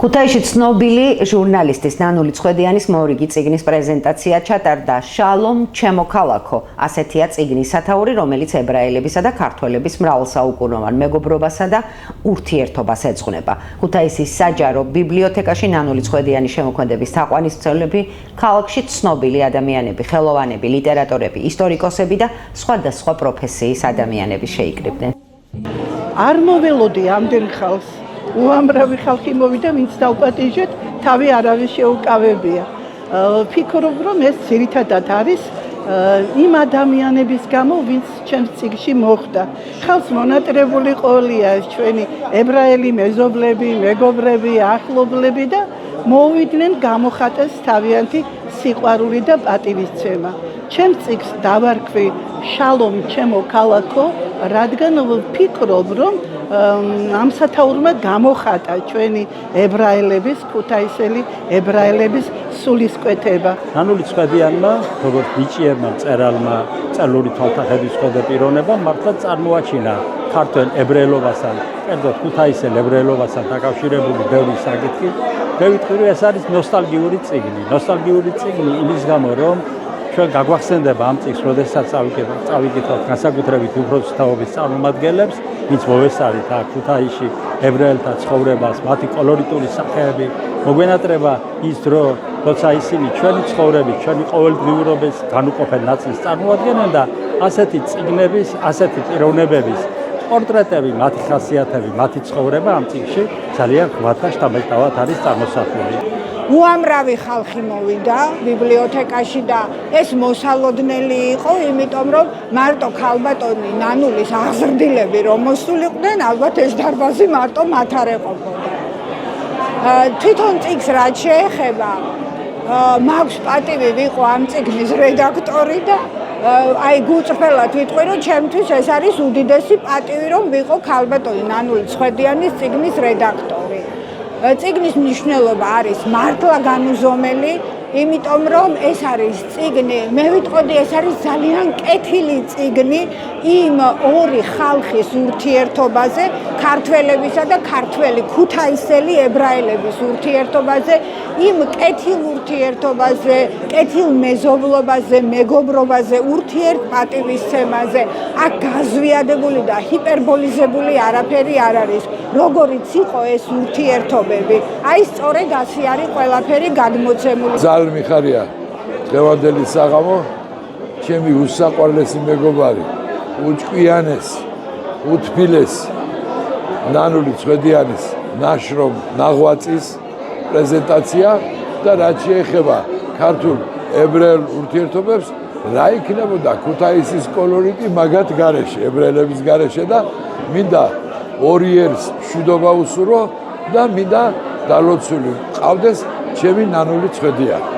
ქუთაისში ცნობილი ჟურნალისტის ნანული ცხედიანის მორიგი წიგნის პრეზენტაცია ჩატარდა. შალომ ჩემო ქალაქო, ასეთია წიგნის სათაური, რომელიც ებრაელებისა და ქართველების მრავალსაუკუნოვან მეგობრობასა და ურთიერთობას ეძღვნება. ქუთაისის საჯარო ბიბლიოთეკაში ნანული ცხედიანის შემოქმედების თაყვანისმცემლები ქალაქში ცნობილი ადამიანები, ხელოვანები, ლიტერატორები, ისტორიკოსები და სხვადასხვა პროფესიის ადამიანები შეიკრიბნენ. არ მოველოდი ამდენ ხალხს. უამრავი ხალხი მოვიდა, ვინც დავპატიჟეთ, თავი არავის შეუკავებია. ვფიქრობ, რომ ეს ძირითადად არის იმ ადამიანების გამო, ვინც ჩემს წიგნში მოხვდა. ხალხს მონატრებული ყოლია ჩვენი ებრაელი მეზობლები, მეგობრები, ახლობლები და მოვიდნენ გამოხატეს თავიანთი სიყვარული და პატივისცემა. ჩემს წიგნს დავარქვი შალომ ჩემო ქალაქო, რადგან ვფიქრობ, რომ ამ სათაურმა გამოხატა ჩვენი ებრაელების, ქუთაისელი ებრაელების სულისკვეთება. ნანული ცხედიანმა, როგორც ბიჭიერმა მწერალმა, წერლური თვალთახედვის პიროვნებამ მართლა წარმოაჩინა ქართველ ებრაელობასთან, კერძოდ ქუთაისელ ებრაელობასთან დაკავშირებული ბევრი საკითხი. მე ვიტყვი, ეს არის ნოსტალგიური წიგნი. ნოსტალგიური წიგნი იმის გამო, რომ ჩვენ გაგვახსენდება ამ წიგნს, როდესაც წავიკითხავთ განსაკუთრებით უფროსი თაობის წარმომადგენლებს, ვინც მოვესწარით აქ ქუთაისში ებრაელთა ცხოვრებას, მათი კოლორიტული სახეები, მოგვენატრება ის დრო, როცა ისინი ჩვენი ცხოვრების, ჩვენი ყოველდღიურობის განუყოფელ ნაწილს წარმოადგენენ და ასეთი წიგნების, ასეთი პიროვნებების პორტრეტები, მათი ხასიათები, მათი ცხოვრება ამ წიგნში ძალიან ღვად და შთამბეჭდავად არის წარმოსახული. უამრავი ხალხი მოვიდა ბიბლიოთეკაში და ეს მოსალოდნელი იყო, იმიტომ რომ მარტო ქალბატონი ნანულის აღზრდილები რომ მოსულიყვნენ, ალბათ ეს დარბაზი მარტო მათ არ ეყოფოდა. თვითონ წიგნს რაც შეეხება, მაქვს პატივი ვიყო ამ წიგნის რედაქტორი და აი გუწფელად ვიტყვი, რომ ჩემთვის ეს არის უდიდესი პატივი, რომ ვიყო ქალბატონი ნანული ცხედიანის წიგნის რედაქტორი. წიგნის მნიშვნელობა არის მართლა განუზომელი, იმიტომ რომ ეს არის წიგნი, მე ვიტყოდი, ეს არის ძალიან კეთილი წიგნი იმ ორი ხალხის ურთიერთობაზე, ქართველებისა და ქართველი ქუთაისელი ებრაელების ურთიერთობაზე, იმ კეთილ ურთიერთობაზე, კეთილ მეზობლობაზე, მეგობრობაზე, ურთიერთპატივისცემაზე. აქ გაზვიადებული და ჰიპერბოლიზებული არაფერი არ არის. როგორიც იყო ეს ურთიერთობები, აი სწორედ ასე არის ყველაფერი გადმოცემული. ძალიან მიხარია დღევანდელი საღამო, ჩემი უსაყვარლესი მეგობარი, უჭკვიანეს, უთბილეს ნანული ცხედიანის ნაშრომ ნაღვაწის პრეზენტაცია და რაც შეეხება ქართულ ებრაელ ურთიერთობებს, რა იქნებოდა ქუთაისის კოლორიტი მაგათ გარეშე, ებრაელების გარეშე და მინდა ორი ერის მშვიდობა უსურო და მინდა დალოცული მყავდეს ჩემი ნანული ცხედიანი.